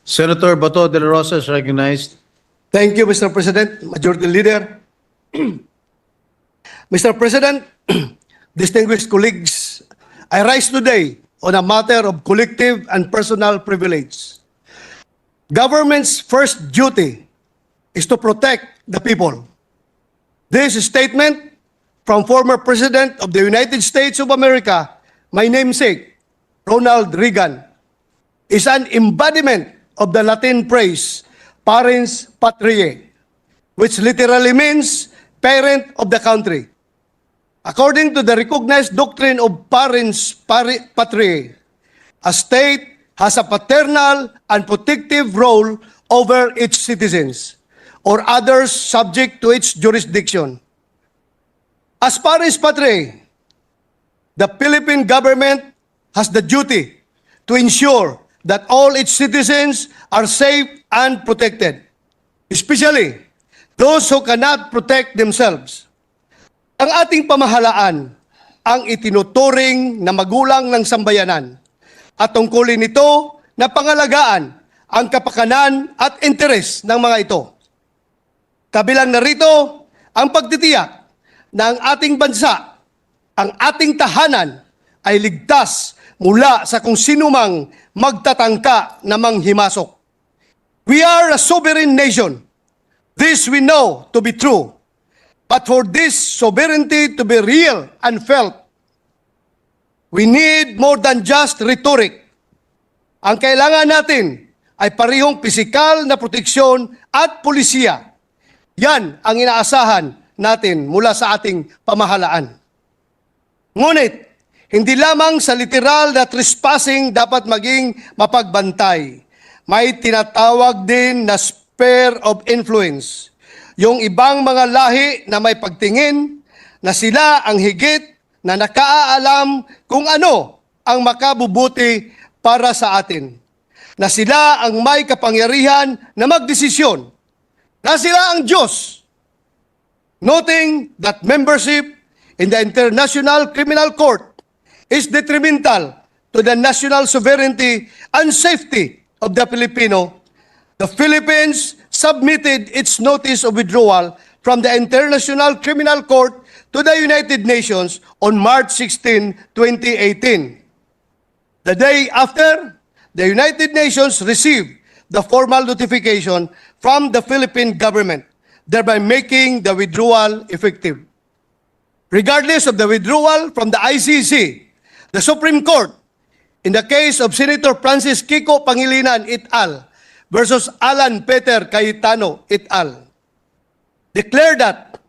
Senator Bato de la Rosa is recognized. Thank you, Mr. President, Majority Leader. Mr. President, distinguished colleagues, I rise today on a matter of collective and personal privilege. Government's first duty is to protect the people. This statement from former President of the United States of America, my namesake, Ronald Reagan, is an embodiment of the Latin phrase, parens patriae, which literally means parent of the country. According to the recognized doctrine of parens patriae, a state has a paternal and protective role over its citizens or others subject to its jurisdiction. As parens patriae, the Philippine government has the duty to ensure that all its citizens are safe and protected, especially those who cannot protect themselves. Ang ating pamahalaan ang itinuturing na magulang ng sambayanan at tungkulin nito na pangalagaan ang kapakanan at interes ng mga ito. Kabilang narito ang pagtitiyak na ang ating bansa, ang ating tahanan ay ligtas mula sa kung sinumang magtatangka na manghimasok. We are a sovereign nation. This we know to be true. But for this sovereignty to be real and felt, we need more than just rhetoric. Ang kailangan natin ay parehong pisikal na proteksyon at pulisya. Yan ang inaasahan natin mula sa ating pamahalaan. Ngunit, hindi lamang sa literal na trespassing dapat maging mapagbantay. May tinatawag din na sphere of influence. Yung ibang mga lahi na may pagtingin na sila ang higit na nakaalam kung ano ang makabubuti para sa atin. Na sila ang may kapangyarihan na magdesisyon. Na sila ang Diyos. Noting that membership in the International Criminal Court is detrimental to the national sovereignty and safety of the Filipino, the Philippines submitted its notice of withdrawal from the International Criminal Court to the United Nations on March 16, 2018. The day after, the United Nations received the formal notification from the Philippine government, thereby making the withdrawal effective. Regardless of the withdrawal from the ICC, the Supreme Court, in the case of Senator Francis Kiko Pangilinan et al. Versus Alan Peter Cayetano et al., declared that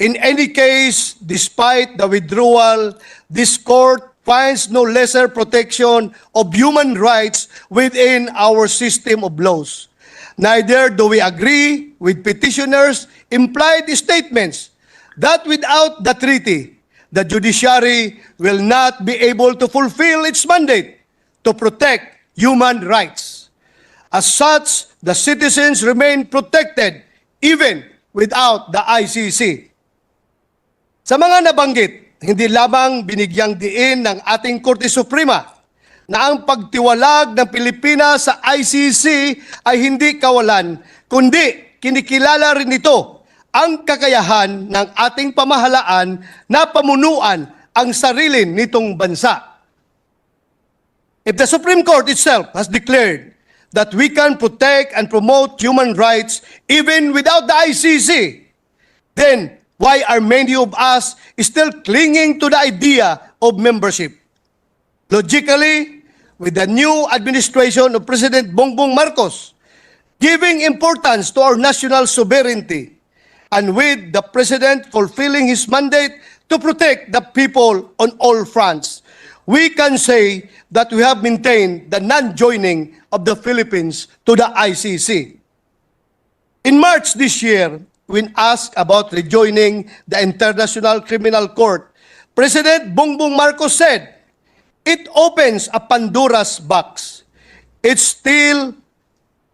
in any case, despite the withdrawal, this court finds no lesser protection of human rights within our system of laws. Neither do we agree with petitioners' implied statements that without the treaty, the judiciary will not be able to fulfill its mandate to protect human rights. As such, the citizens remain protected even without the ICC. Sa mga nabanggit, hindi lamang binigyang diin ng ating Korte Suprema na ang pagtiwalag ng Pilipinas sa ICC ay hindi kawalan, kundi kinikilala rin ito ang kakayahan ng ating pamahalaan na pamunuan ang sarili nitong bansa. If the Supreme Court itself has declared that we can protect and promote human rights even without the ICC, then why are many of us still clinging to the idea of membership? Logically, with the new administration of President Bongbong Marcos giving importance to our national sovereignty, and with the President fulfilling his mandate to protect the people on all fronts, we can say that we have maintained the non-joining of the Philippines to the ICC. In March this year, when asked about rejoining the International Criminal Court, President Bongbong Marcos said, it opens a Pandora's box. It's still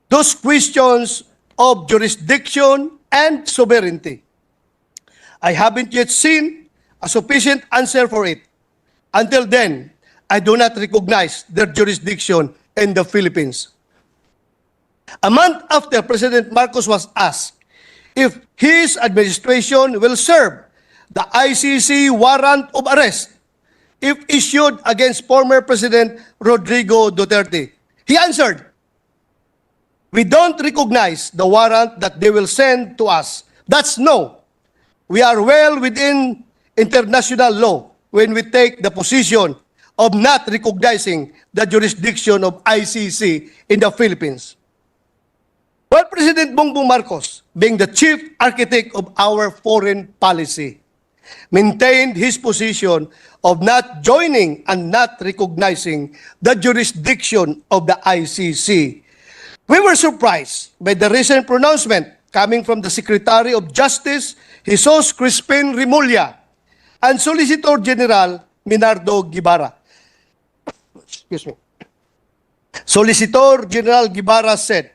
those questions of jurisdiction and sovereignty. I haven't yet seen a sufficient answer for it. Until then, I do not recognize their jurisdiction in the Philippines. A month after President Marcos was asked if his administration will serve the ICC warrant of arrest if issued against former President Rodrigo Duterte, he answered, "We don't recognize the warrant that they will send to us. That's no. We are well within international law when we take the position of not recognizing the jurisdiction of ICC in the Philippines." While President Bongbong Marcos, being the chief architect of our foreign policy, maintained his position of not joining and not recognizing the jurisdiction of the ICC, we were surprised by the recent pronouncement coming from the Secretary of Justice, Jesus Crispin Remulla, and Solicitor General Minardo Guibarra. Excuse me. Solicitor General Guibarra said,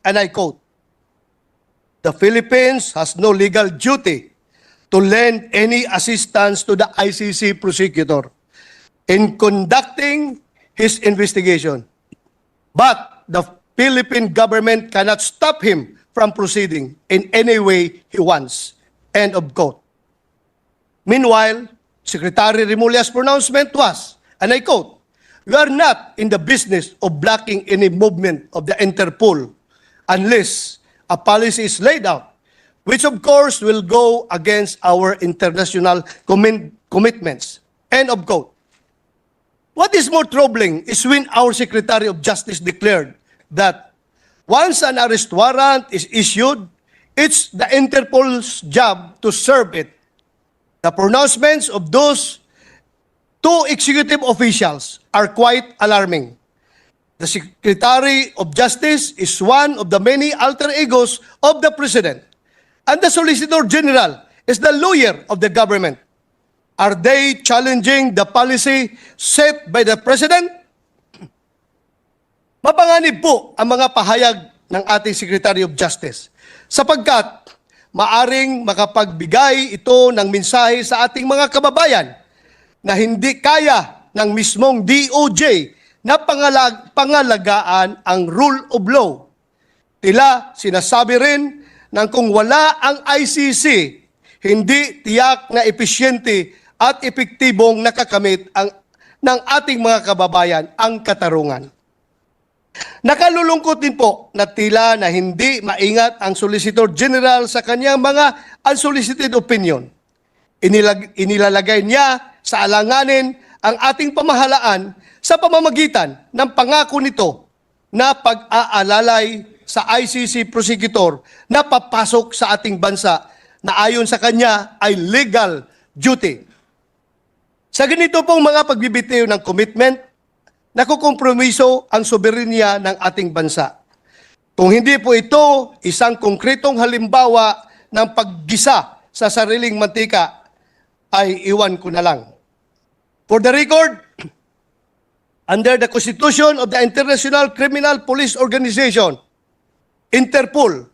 and I quote, "The Philippines has no legal duty to lend any assistance to the ICC prosecutor in conducting his investigation. But the Philippine government cannot stop him from proceeding in any way he wants." End of quote. Meanwhile, Secretary Remulla's pronouncement was, and I quote, "We are not in the business of blocking any movement of the Interpol unless a policy is laid out, which of course will go against our international commitments." End of quote. What is more troubling is when our Secretary of Justice declared that once an arrest warrant is issued, it's the Interpol's job to serve it. The pronouncements of those two executive officials are quite alarming. The Secretary of Justice is one of the many alter egos of the President, and the Solicitor General is the lawyer of the government. Are they challenging the policy set by the President? Mapanganib po ang mga pahayag ng ating Secretary of Justice sapagkat maaring makapagbigay ito ng mensahe sa ating mga kababayan na hindi kaya ng mismong DOJ na pangalagaan ang rule of law. Tila sinasabi rin na kung wala ang ICC, hindi tiyak na episyente at epektibong nakakamit ng ating mga kababayan ang katarungan. Nakalulungkot din po na tila na hindi maingat ang Solicitor General sa kanyang mga unsolicited opinion. Inilalagay niya sa alanganin ang ating pamahalaan sa pamamagitan ng pangako nito na pag-aalalay sa ICC prosecutor na papasok sa ating bansa na ayon sa kanya ay legal duty. Sa ganito pong mga pagbibitiw ng commitment, nakukompromiso ang soberenya ng ating bansa. Kung hindi po ito isang konkretong halimbawa ng paggisa sa sariling mantika, ay iwan ko na lang. For the record, under the Constitution of the International Criminal Police Organization, Interpol,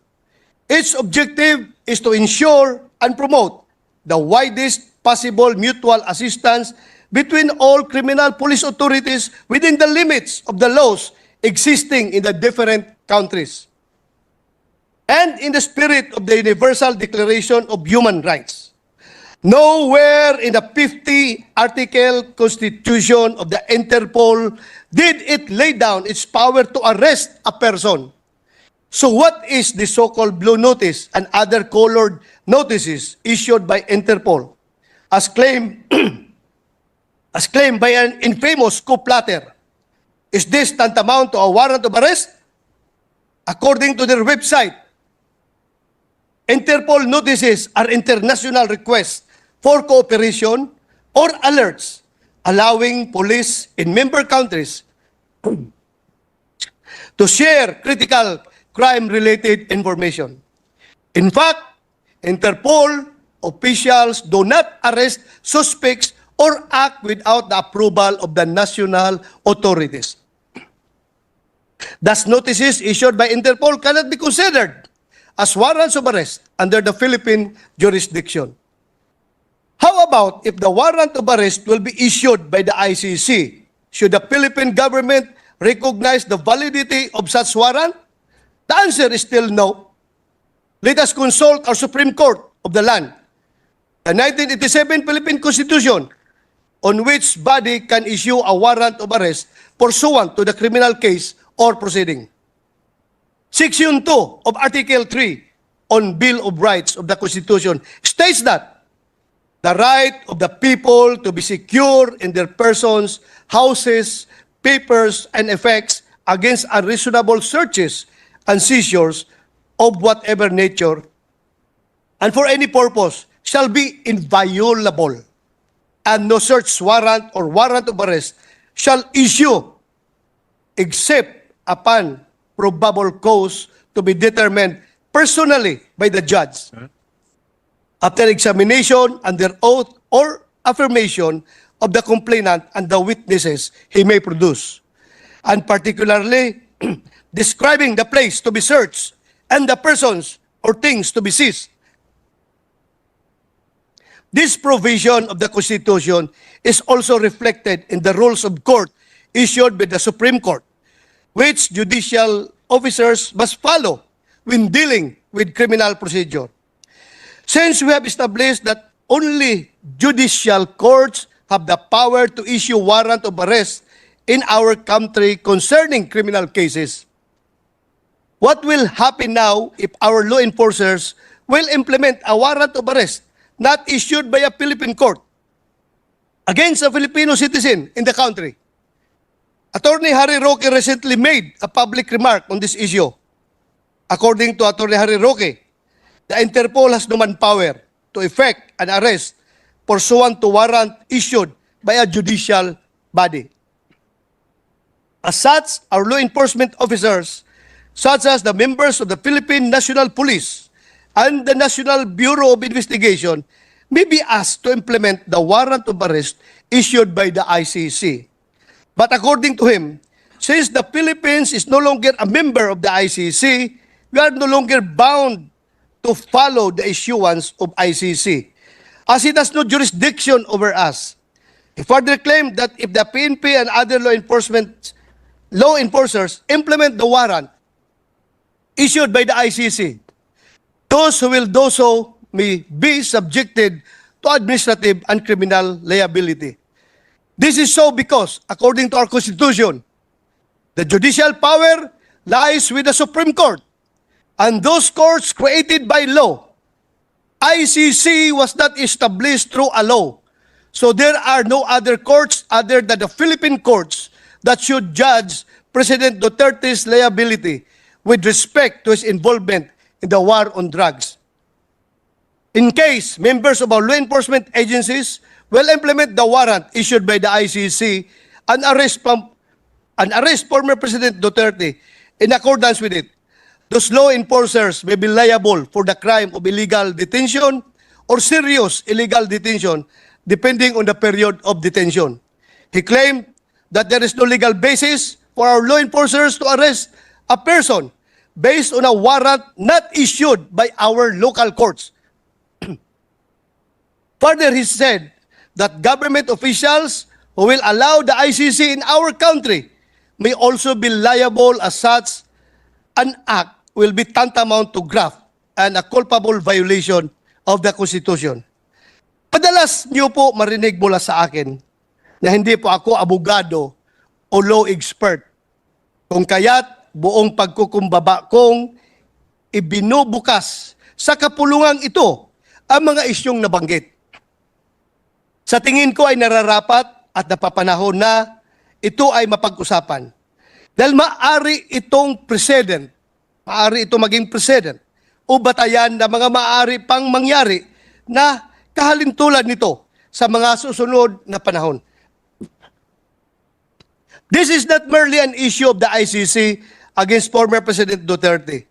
its objective is to ensure and promote the widest possible mutual assistance between all criminal police authorities within the limits of the laws existing in the different countries, and in the spirit of the Universal Declaration of Human Rights. Nowhere in the 50-article Constitution of the Interpol did it lay down its power to arrest a person. So what is the so-called blue notice and other colored notices issued by Interpol? As claimed by an infamous coup plotter, is this tantamount to a warrant of arrest? According to their website, Interpol notices are international requests for cooperation or alerts allowing police in member countries to share critical crime-related information. In fact, Interpol officials do not arrest suspects or act without the approval of the national authorities. Thus, notices issued by Interpol cannot be considered as warrants of arrest under the Philippine jurisdiction. How about if the warrant of arrest will be issued by the ICC? Should the Philippine government recognize the validity of such warrant? The answer is still no. Let us consult our Supreme Court of the land, the 1987 Philippine Constitution, on which body can issue a warrant of arrest pursuant to the criminal case or proceeding. Section 2 of Article 3 on Bill of Rights of the Constitution states that the right of the people to be secure in their persons, houses, papers, and effects against unreasonable searches and seizures of whatever nature and for any purpose shall be inviolable, and no search warrant or warrant of arrest shall issue except upon probable cause to be determined personally by the judge after examination under oath or affirmation of the complainant and the witnesses he may produce, and particularly describing the place to be searched and the persons or things to be seized. This provision of the Constitution is also reflected in the rules of court issued by the Supreme Court, which judicial officers must follow when dealing with criminal procedure. Since we have established that only judicial courts have the power to issue warrant of arrest in our country concerning criminal cases, what will happen now if our law enforcers will implement a warrant of arrest not issued by a Philippine court against a Filipino citizen in the country? Attorney Harry Roque recently made a public remark on this issue. According to Attorney Harry Roque, the Interpol has no manpower to effect an arrest pursuant to warrant issued by a judicial body. As such, our law enforcement officers, such as the members of the Philippine National Police and the National Bureau of Investigation, may be asked to implement the warrant of arrest issued by the ICC. But according to him, since the Philippines is no longer a member of the ICC, we are no longer bound to follow the issuance of ICC, as it has no jurisdiction over us. He further claimed that if the PNP and other law enforcers implement the warrant issued by the ICC, those who will do so may be subjected to administrative and criminal liability. This is so because, according to our Constitution, the judicial power lies with the Supreme Court and those courts created by law. ICC was not established through a law, so there are no other courts other than the Philippine courts that should judge President Duterte's liability with respect to his involvement in the war on drugs. In case members of our law enforcement agencies will implement the warrant issued by the ICC and arrest former President Duterte in accordance with it, those law enforcers may be liable for the crime of illegal detention or serious illegal detention, depending on the period of detention. He claimed that there is no legal basis for our law enforcers to arrest a person based on a warrant not issued by our local courts. Further, he said that government officials who will allow the ICC in our country may also be liable as such an act will be tantamount to graft and a culpable violation of the Constitution. Madalas niyo po marinig mula sa akin na hindi po ako abogado o law expert. Kung kaya't buong pagkukumbaba kong ibinubukas sa kapulungang ito ang mga isyong nabanggit. Sa tingin ko ay nararapat at napapanahon na ito ay mapag-usapan. Dahil maaari itong precedent, maaari itong maging precedent o batayan na mga maaari pang mangyari na kahalintulad nito sa mga susunod na panahon. This is not merely an issue of the ICC against former President Duterte.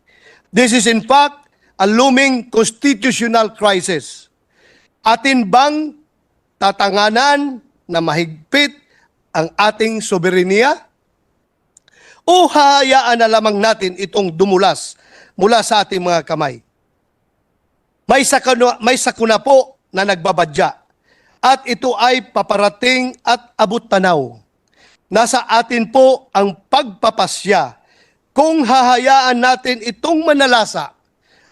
This is in fact a looming constitutional crisis. Atin bang tatanganan na mahigpit ang ating soberenya? O hahayaan na lamang natin itong dumulas mula sa ating mga kamay? May sakuna po na nagbabadya at ito ay paparating at abot tanaw. Nasa atin po ang pagpapasya kung hahayaan natin itong manalasa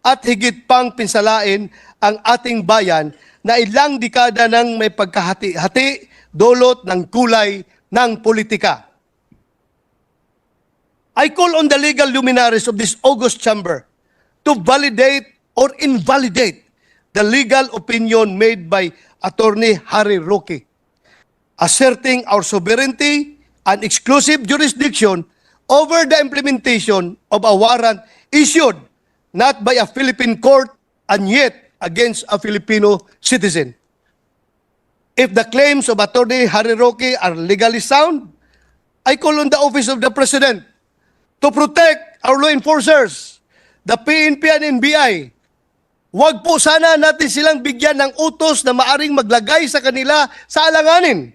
at higit pang pinsalain ang ating bayan na ilang dekada nang may pagkahati-hati dulot ng kulay ng politika. I call on the legal luminaries of this august chamber to validate or invalidate the legal opinion made by Attorney Harry Roque, asserting our sovereignty and exclusive jurisdiction over the implementation of a warrant issued not by a Philippine court and yet against a Filipino citizen. If the claims of Attorney Harry Roque are legally sound, I call on the Office of the President to protect our law enforcers, the PNP and NBI. Huwag po sana natin silang bigyan ng utos na maaring maglagay sa kanila sa alanganin.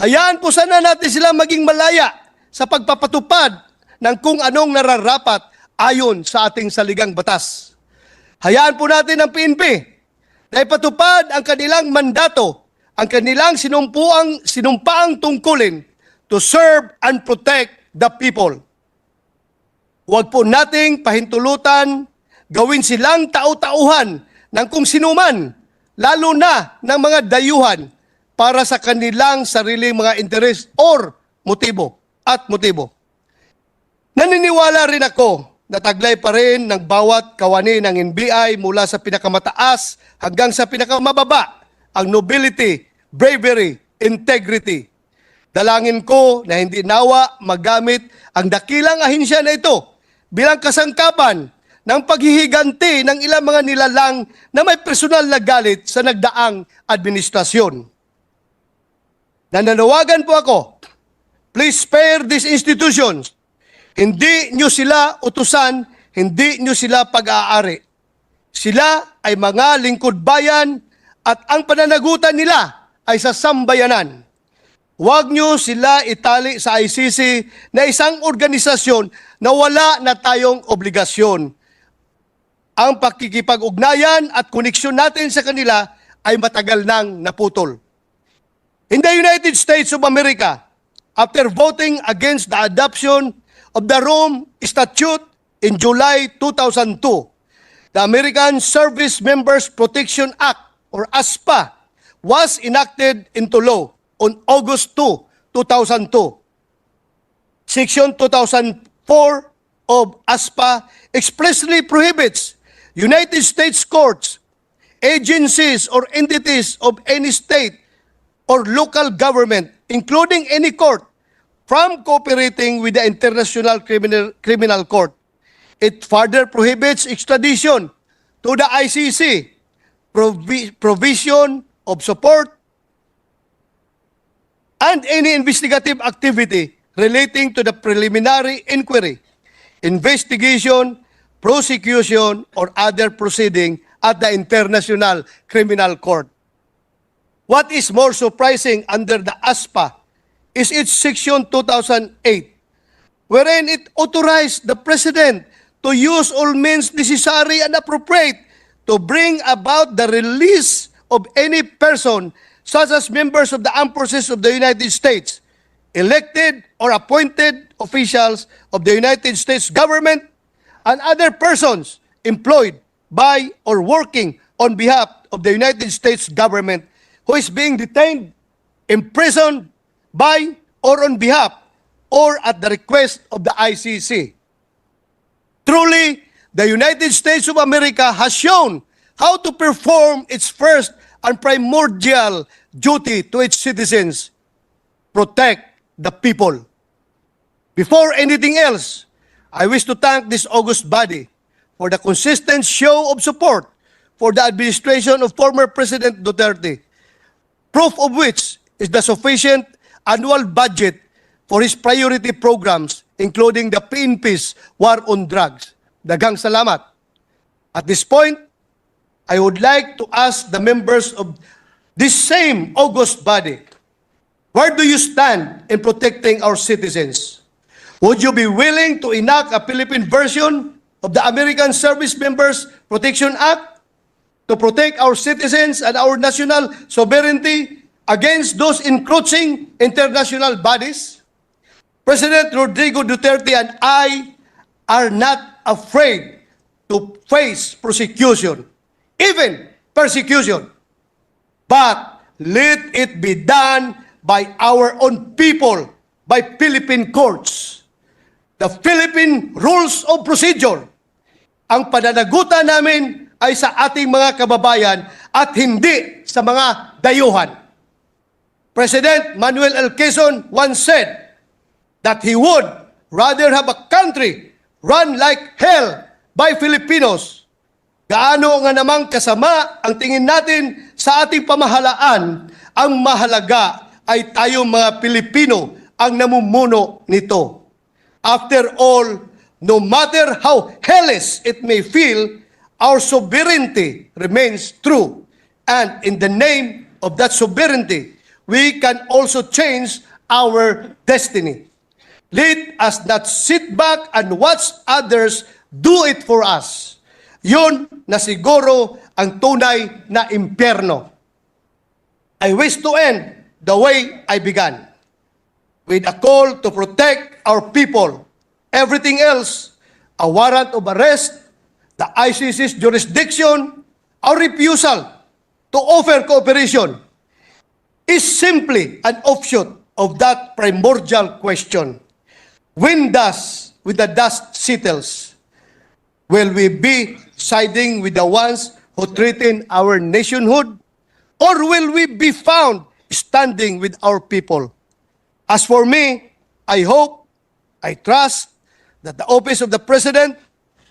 Hayaan po sana natin silang maging malaya sa pagpapatupad ng kung anong nararapat ayon sa ating saligang batas. Hayaan po natin ang PNP na ipatupad ang kanilang mandato, ang kanilang sinumpaang tungkulin to serve and protect the people. Huwag po nating pahintulutan, gawin silang tau-tauhan ng kung sinuman, lalo na ng mga dayuhan para sa kanilang sariling mga interes or motibo. Naniniwala rin ako na taglay pa rin ng bawat kawani ng NBI mula sa pinakamataas hanggang sa pinakamababa ang nobility, bravery, integrity. Dalangin ko na hindi nawa magamit ang dakilang ahinsya na ito bilang kasangkapan ng paghihiganti ng ilang mga nilalang na may personal na galit sa nagdaang administrasyon. Nananawagan po ako, please spare these institutions. Hindi nyo sila utusan, hindi nyo sila pag-aari. Sila ay mga lingkod bayan at ang pananagutan nila ay sa sambayanan. Huwag nyo sila itali sa ICC na isang organisasyon na wala na tayong obligasyon. Ang pakikipag-ugnayan at koneksyon natin sa kanila ay matagal nang naputol. In the United States of America, after voting against the adoption of the Rome Statute in July 2002, the American Service Members Protection Act, or ASPA, was enacted into law on August 2, 2002. Section 2004 of ASPA expressly prohibits United States courts, agencies, or entities of any state or local government, including any court, from cooperating with the International Criminal Court. It further prohibits extradition to the ICC, provision of support, and any investigative activity relating to the preliminary inquiry, investigation, prosecution, or other proceeding at the International Criminal Court. What is more surprising under the ASPA is its Section 2008, wherein it authorized the President to use all means necessary and appropriate to bring about the release of any person, such as members of the armed forces of the United States, elected or appointed officials of the United States government, and other persons employed by or working on behalf of the United States government who is being detained, imprisoned by or on behalf or at the request of the ICC. Truly, the United States of America has shown how to perform its first and primordial duty to its citizens: protect the people. Before anything else, I wish to thank this august body for the consistent show of support for the administration of former President Duterte, proof of which is the sufficient annual budget for his priority programs, including the PNP's War on Drugs. Daghang salamat. At this point, I would like to ask the members of this same august body, where do you stand in protecting our citizens? Would you be willing to enact a Philippine version of the American Service Members Protection Act to protect our citizens and our national sovereignty against those encroaching international bodies? President Rodrigo Duterte and I are not afraid to face prosecution, even persecution. But let it be done by our own people, by Philippine courts. The Philippine Rules of Procedure. Ang pananagutan namin ay sa ating mga kababayan at hindi sa mga dayuhan. President Manuel L. Quezon once said that he would rather have a country run like hell by Filipinos. Gaano nga namang kasama ang tingin natin sa ating pamahalaan, ang mahalaga ay tayong mga Pilipino ang namumuno nito. After all, no matter how hellish it may feel, our sovereignty remains true. And in the name of that sovereignty, we can also change our destiny. Let us not sit back and watch others do it for us. Yun na siguro ang tunay na impyerno. I wish to end the way I began, with a call to protect our people. Everything else, a warrant of arrest, the ICC's jurisdiction, our refusal to offer cooperation, is simply an offshoot of that primordial question. When the dust settles, will we be siding with the ones who threaten our nationhood? Or will we be found standing with our people? As for me, I hope, I trust that the Office of the President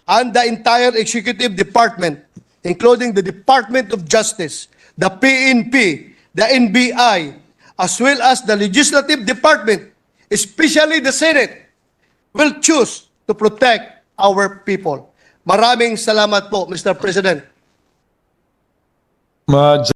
and the entire Executive Department, including the Department of Justice, the PNP, the NBI, as well as the Legislative Department, especially the Senate, will choose to protect our people. Maraming salamat po, Mr. President.